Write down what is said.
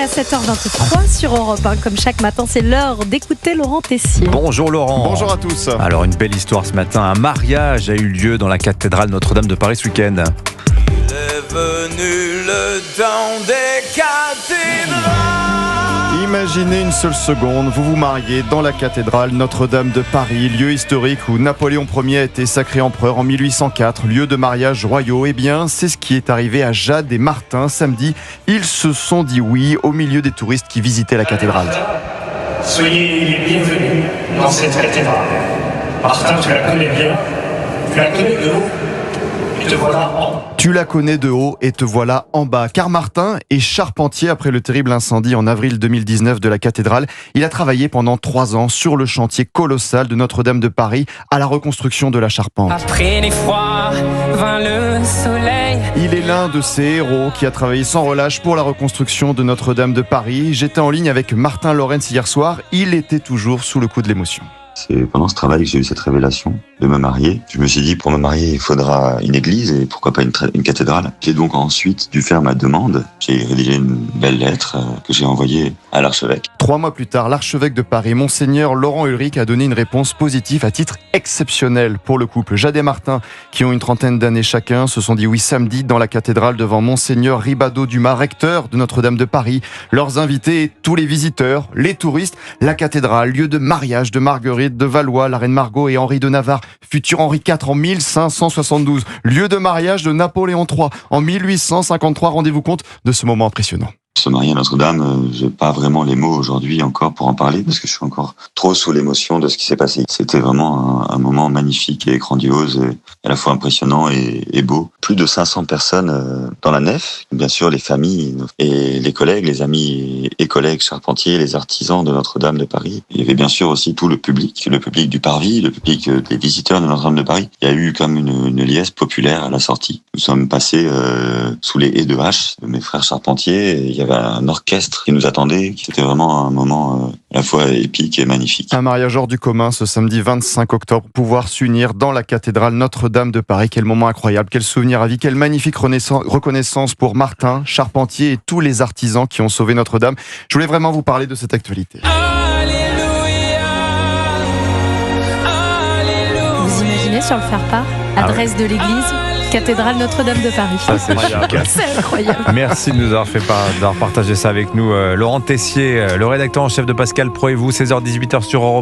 7h23 sur Europe 1. Comme chaque matin, c'est l'heure d'écouter Laurent Tessier. Bonjour Laurent. Bonjour à tous. Alors une belle histoire ce matin. Un mariage a eu lieu dans la cathédrale Notre-Dame de Paris ce week-end. Il est venu le temps des cathédrales. Imaginez une seule seconde, vous vous mariez dans la cathédrale Notre-Dame de Paris, lieu historique où Napoléon Ier a été sacré empereur en 1804, lieu de mariage royaux. Eh bien, c'est ce qui est arrivé à Jade et Martin samedi. Ils se sont dit oui au milieu des touristes qui visitaient la cathédrale. Soyez les bienvenus dans cette cathédrale. Martin, tu la connais bien, tu la connais de haut, et te voilà en haut. Tu la connais de haut et te voilà en bas. Car Martin est charpentier après le terrible incendie en avril 2019 de la cathédrale. Il a travaillé pendant 3 ans sur le chantier colossal de Notre-Dame de Paris à la reconstruction de la charpente. Après les froids, vint le soleil. Il est l'un de ces héros qui a travaillé sans relâche pour la reconstruction de Notre-Dame de Paris. J'étais en ligne avec Martin Lorenz hier soir. Il était toujours sous le coup de l'émotion. C'est pendant ce travail que j'ai eu cette révélation de me marier. Je me suis dit, pour me marier, il faudra une église et pourquoi pas une cathédrale. J'ai donc ensuite dû faire ma demande. J'ai rédigé une belle lettre que j'ai envoyée à l'archevêque. 3 mois plus tard, l'archevêque de Paris, Monseigneur Laurent Ulrich, a donné une réponse positive à titre exceptionnel pour le couple. Jade et Martin, qui ont une trentaine d'années chacun, se sont dit oui samedi dans la cathédrale devant Monseigneur Ribado-Dumas, recteur de Notre-Dame de Paris. Leurs invités et tous les visiteurs, les touristes, la cathédrale, lieu de mariage de Marguerite de Valois, la reine Margot et Henri de Navarre, futur Henri IV en 1572, lieu de mariage de Napoléon III en 1853. Rendez-vous compte de ce moment impressionnant. Se marier à Notre-Dame, j'ai pas vraiment les mots aujourd'hui encore pour en parler parce que je suis encore trop sous l'émotion de ce qui s'est passé. C'était vraiment un moment magnifique et grandiose, et à la fois impressionnant et beau. Plus de 500 personnes dans la nef, bien sûr les familles et les collègues, les amis et collègues charpentiers, les artisans de Notre-Dame de Paris. Il y avait bien sûr aussi tout le public du parvis, le public des visiteurs de Notre-Dame de Paris. Il y a eu comme une liesse populaire à la sortie. Nous sommes passés sous les haies de hache de mes frères charpentiers, et il y avait un orchestre qui nous attendait. C'était vraiment un moment à la fois épique et magnifique. Un mariage hors du commun ce samedi 25 octobre, pouvoir s'unir dans la cathédrale Notre-Dame de Paris. Quel moment incroyable, quel souvenir à vie, quelle magnifique reconnaissance pour Martin, charpentier et tous les artisans qui ont sauvé Notre-Dame. Je voulais vraiment vous parler de cette actualité. Vous imaginez sur le faire-part, adresse de l'église, cathédrale Notre-Dame de Paris. Ça, c'est chic. C'est incroyable. Merci de nous avoir d'avoir partagé ça avec nous. Laurent Tessier, le rédacteur en chef de Pascal Pro et vous, 16h-18h sur Europe.